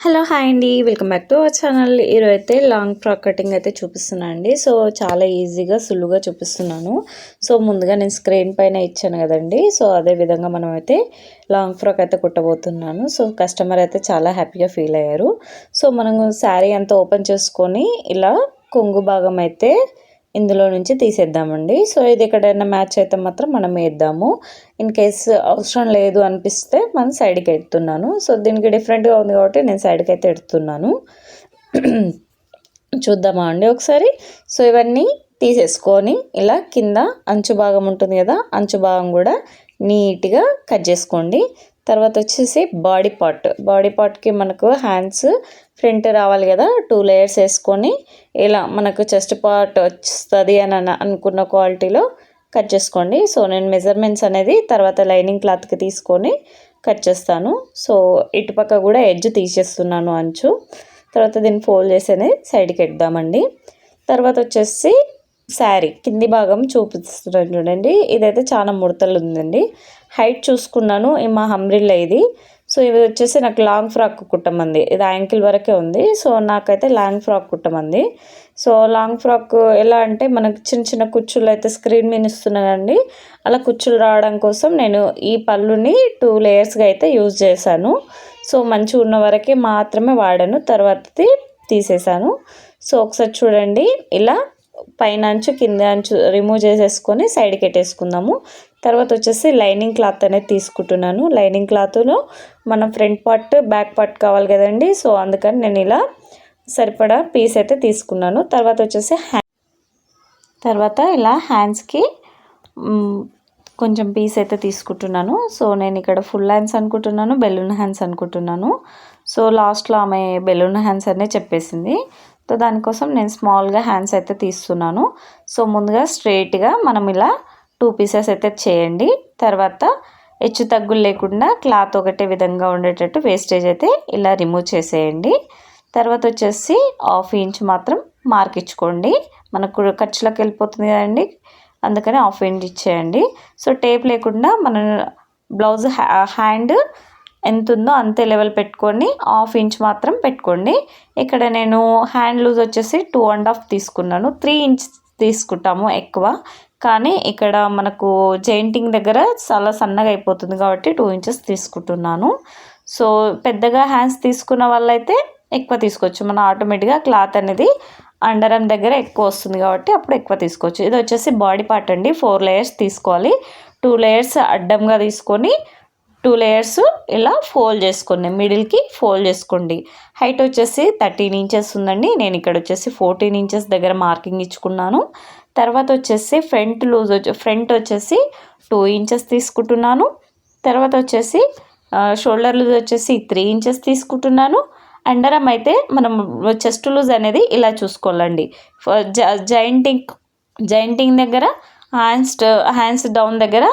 Hello hi అండి, welcome back to our channel. ఈరోజు అయితే లాంగ్ ఫ్రాక్ కటింగ్ అయితే చూపిస్తున్నాను అండి. సో చాలా ఈజీగా సులువుగా చూపిస్తున్నాను. సో ముందుగా నేను స్క్రీన్ పైన ఇచ్చాను కదండి. సో అదే విధంగా మనం అయితే లాంగ్ ఫ్రాక్ అయితే కుట్టబోతున్నాను. సో కస్టమర్ అయితే చాలా హ్యాపీగా ఫీల్ అయ్యారు. సో మనం శారీ అంతా ఓపెన్ చేసుకొని ఇలా కొంగు భాగం అయితే ఇందులో నుంచి తీసేద్దామండి. సో ఇది ఎక్కడైనా మ్యాచ్ అయితే మాత్రం మనం వేద్దాము. ఇన్ కేస్ అవసరం లేదు అనిపిస్తే మనం సైడ్కి ఎడుతున్నాను. సో దీనికి డిఫరెంట్గా ఉంది కాబట్టి నేను సైడ్కి అయితే ఎడుతున్నాను. చూద్దామా అండి ఒకసారి. సో ఇవన్నీ తీసేసుకొని ఇలా కింద అంచు భాగం ఉంటుంది కదా, అంచు భాగం కూడా నీట్గా కట్ చేసుకోండి. తర్వాత వచ్చేసి బాడీ పార్ట్కి మనకు హ్యాండ్స్ ఫ్రంట్ రావాలి కదా, 2 లేయర్స్ వేసుకొని ఇలా మనకు చెస్ట్ పార్ట్ వస్తుంది అని అనుకున్న క్వాలిటీలో కట్ చేసుకోండి. సో నేను మెజర్మెంట్స్ అనేది తర్వాత లైనింగ్ క్లాత్కి తీసుకొని కట్ చేస్తాను. సో ఇటుపక్క కూడా ఎడ్జ్ తీసేస్తున్నాను అంచు. తర్వాత దీన్ని ఫోల్డ్ చేసి సైడ్కి ఎద్దామండి. తర్వాత వచ్చేసి శారీ కింది భాగం చూపిస్తున్నాను చూడండి. ఇదైతే చాలా ముడతలు ఉందండి. హైట్ చూసుకున్నాను, మా హమ్రిల్లా ఇది. సో ఇది వచ్చేసి నాకు లాంగ్ ఫ్రాక్ కుట్టమంది. ఇది యాంకిల్ వరకే ఉంది. సో నాకైతే లాంగ్ ఫ్రాక్ కుట్టమంది. సో లాంగ్ ఫ్రాక్ ఎలా అంటే మనకు చిన్న చిన్న కుచ్చులు అయితే స్క్రీన్ మీద ఇస్తున్నానండి. అలా కుచ్చులు రావడం కోసం నేను ఈ పళ్ళుని 2 లేయర్స్గా అయితే యూజ్ చేశాను. సో మంచిగా ఉన్న వరకే మాత్రమే వాడాను, తర్వాతది తీసేసాను. సో ఒకసారి చూడండి, ఇలా పైన అంచు కింద అంచు రిమూవ్ చేసేసుకొని సైడ్కి పెట్టేసుకుందాము. తర్వాత వచ్చేసి లైనింగ్ క్లాత్ అనేది తీసుకుంటున్నాను. లైనింగ్ క్లాత్లో మనం ఫ్రంట్ పార్ట్ బ్యాక్ పార్ట్ కావాలి కదండి. సో అందుకని నేను ఇలా సరిపడా పీస్ అయితే తీసుకున్నాను. తర్వాత వచ్చేసి తర్వాత ఇలా హ్యాండ్స్కి కొంచెం పీస్ అయితే తీసుకుంటున్నాను. సో నేను ఇక్కడ ఫుల్ హ్యాండ్స్ అనుకుంటున్నాను, బెలూన్ హ్యాండ్స్ అనుకుంటున్నాను. సో లాస్ట్లో ఆమె బెలూన్ హ్యాండ్స్ అనే చెప్పేసింది. సో దానికోసం నేను స్మాల్గా హ్యాండ్స్ అయితే తీస్తున్నాను. సో ముందుగా స్ట్రైట్గా మనం ఇలా 2 పీసెస్ అయితే చేయండి. తర్వాత హెచ్చు తగ్గులు లేకుండా క్లాత్ ఒకటే విధంగా ఉండేటట్టు వేస్టేజ్ అయితే ఇలా రిమూవ్ చేసేయండి. తర్వాత వచ్చేసి 1/2 ఇంచ్ మాత్రం మార్క్ ఇచ్చుకోండి. మనకు ఖర్చులకు వెళ్ళిపోతుంది కదండి, అందుకని 1/2 ఇంచ్ ఇచ్చేయండి. సో టేప్ లేకుండా మన బ్లౌజ్ హ్యాండ్ ఎంత ఉందో అంతే లెవెల్ పెట్టుకొని 1/2 ఇంచ్ మాత్రం పెట్టుకోండి. ఇక్కడ నేను హ్యాండ్ లూజ్ వచ్చేసి 2.5 తీసుకున్నాను. 3 ఇంచ్ తీసుకుంటాము ఎక్కువ, కానీ ఇక్కడ మనకు జాయింటింగ్ దగ్గర చాలా సన్నగా అయిపోతుంది కాబట్టి 2 ఇంచెస్ తీసుకుంటున్నాను. సో పెద్దగా హ్యాండ్స్ తీసుకున్న వాళ్ళైతే ఎక్కువ తీసుకోవచ్చు. మన ఆటోమేటిక్గా క్లాత్ అనేది అండరం దగ్గర ఎక్కువ వస్తుంది కాబట్టి అప్పుడు ఎక్కువ తీసుకోవచ్చు. ఇది వచ్చేసి బాడీ పార్ట్ అండి. 4 లేయర్స్ తీసుకోవాలి. 2 లేయర్స్ అడ్డంగా తీసుకొని 2 లేయర్స్ ఇలా ఫోల్డ్ చేసుకోండి, మిడిల్కి ఫోల్డ్ చేసుకోండి. హైట్ వచ్చేసి 13 ఇంచెస్ ఉందండి. నేను ఇక్కడ వచ్చేసి 14 ఇంచెస్ దగ్గర మార్కింగ్ ఇచ్చుకున్నాను. తర్వాత వచ్చేసి ఫ్రంట్ వచ్చేసి 2 ఇంచెస్ తీసుకుంటున్నాను. తర్వాత వచ్చేసి షోల్డర్ లూజ్ వచ్చేసి 3 ఇంచెస్ తీసుకుంటున్నాను. అండరం అయితే మనం చెస్ట్ లూజ్ అనేది ఇలా చూసుకోవాలండి. జాయింటింగ్ దగ్గర హ్యాండ్స్ డౌన్ దగ్గర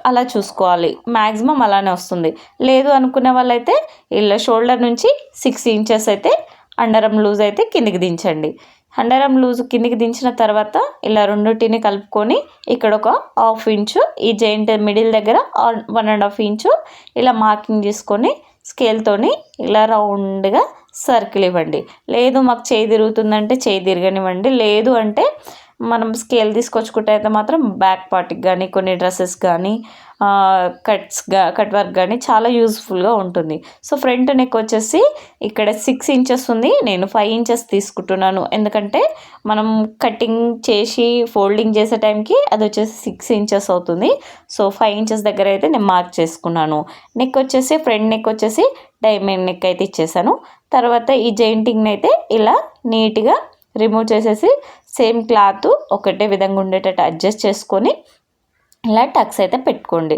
అలా చూసుకోవాలి. మ్యాక్సిమం అలానే వస్తుంది. లేదు అనుకునే వాళ్ళైతే ఇలా షోల్డర్ నుంచి 6 ఇంచెస్ అయితే అండరం లూజ్ అయితే కిందికి దించండి. అండరం లూజ్ కిందికి దించిన తర్వాత ఇలా రెండుటిని కలుపుకొని ఇక్కడ ఒక 1/2 ఇంచు ఈ జాయింట్ మిడిల్ దగ్గర 1.5 ఇంచు ఇలా మార్కింగ్ చేసుకొని స్కేల్తోని ఇలా రౌండ్గా సర్కిల్ ఇవ్వండి. లేదు మాకు చేయి తిరుగుతుందంటే చేయి తిరగనివ్వండి. లేదు అంటే మనం స్కేల్ తీసుకొచ్చుకుంటే అయితే మాత్రం బ్యాక్ పార్ట్కి కానీ కొన్ని డ్రెస్సెస్ కానీ కట్ వర్క్ కానీ చాలా యూజ్ఫుల్గా ఉంటుంది. సో ఫ్రంట్ నెక్ వచ్చేసి ఇక్కడ 6 ఇంచెస్ ఉంది, నేను 5 ఇంచెస్ తీసుకుంటున్నాను. ఎందుకంటే మనం కటింగ్ చేసి ఫోల్డింగ్ చేసే టైంకి అది వచ్చేసి 6 ఇంచెస్ అవుతుంది. సో 5 ఇంచెస్ దగ్గర అయితే నేను మార్క్ చేసుకున్నాను. నెక్ వచ్చేసి ఫ్రంట్ నెక్ వచ్చేసి డైమండ్ నెక్ అయితే ఇచ్చేసాను. తర్వాత ఈ జాయింటింగ్ని అయితే ఇలా నీట్గా రిమూవ్ చేసేసి సేమ్ క్లాత్ ఒకటే విధంగా ఉండేటట్టు అడ్జస్ట్ చేసుకొని ఇలా టక్స్ అయితే పెట్టుకోండి.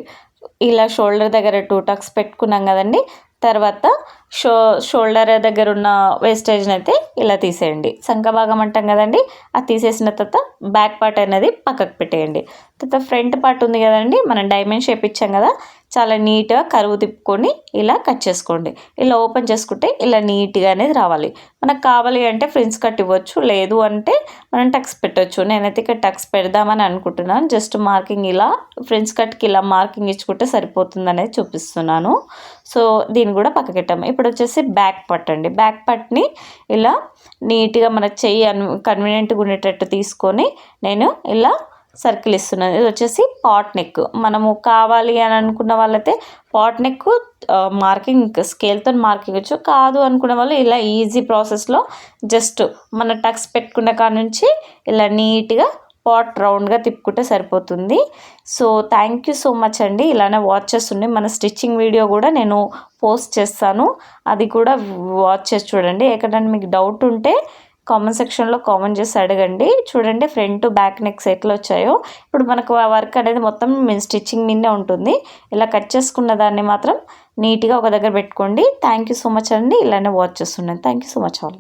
ఇలా షోల్డర్ దగ్గర 2 టక్స్ పెట్టుకున్నాం కదండి. తర్వాత షోల్డర్ దగ్గర ఉన్న వేస్టేజ్ని అయితే ఇలా తీసేయండి. సంఖ భాగం అంటాం కదండి, అది తీసేసిన తర్వాత బ్యాక్ పార్ట్ అనేది పక్కకు పెట్టేయండి. తర్వాత ఫ్రంట్ పార్ట్ ఉంది కదండి, మనం డైమండ్ షేప్ ఇచ్చాం కదా, చాలా నీట్గా కరువు తిప్పుకొని ఇలా కట్ చేసుకోండి. ఇలా ఓపెన్ చేసుకుంటే ఇలా నీట్గా అనేది రావాలి. మనకు కావాలి అంటే ఫ్రిన్స్ కట్ ఇవ్వచ్చు, లేదు అంటే మనం టక్స్ పెట్టవచ్చు. నేనైతే ఇక్కడ టక్స్ పెడదామని అనుకుంటున్నాను. జస్ట్ మార్కింగ్ ఇలా ఫ్రిన్స్ కట్కి ఇలా మార్కింగ్ ఇచ్చుకుంటే సరిపోతుంది అనేది చూపిస్తున్నాను. సో దీన్ని కూడా పక్కకెట్టాము. ఇప్పుడు వచ్చేసి బ్యాక్ పార్ట్ అండి. బ్యాక్ పార్ట్ని ఇలా నీట్గా మన చెయ్యి కన్వీనియంట్గా ఉండేటట్టు తీసుకొని నేను ఇలా సర్కిల్ ఇస్తున్నాను. ఇది వచ్చేసి పాట్ నెక్. మనము కావాలి అని అనుకున్న వాళ్ళైతే పాట్ నెక్ మార్కింగ్ స్కేల్తో మార్కింగ్ వచ్చు. కాదు అనుకునే వాళ్ళు ఇలా ఈజీ ప్రాసెస్లో జస్ట్ మన టక్స్ పెట్టుకున్న కాడ నుంచి ఇలా నీట్గా పాట్ రౌండ్గా తిప్పుకుంటే సరిపోతుంది. So thank you so much అండి. ఇలానే వాచ్ చేస్తుండే మన స్టిచ్చింగ్ వీడియో కూడా నేను పోస్ట్ చేస్తాను, అది కూడా వాచ్ చేసి చూడండి. ఎక్కడైనా మీకు డౌట్ ఉంటే కామెంట్ సెక్షన్లో కామెంట్ చేసి అడగండి. చూడండి ఫ్రంట్ బ్యాక్ నెక్స్ ఎట్లా వచ్చాయో. ఇప్పుడు మనకు ఆ వర్క్ అనేది మొత్తం స్టిచ్చింగ్ మీదే ఉంటుంది. ఇలా కట్ చేసుకున్న దాన్ని మాత్రం నీట్గా ఒక దగ్గర పెట్టుకోండి. థ్యాంక్ యూ సో మచ్ అండి. ఇలానే వాచ్ చేస్తున్నాను. Thank you so much all.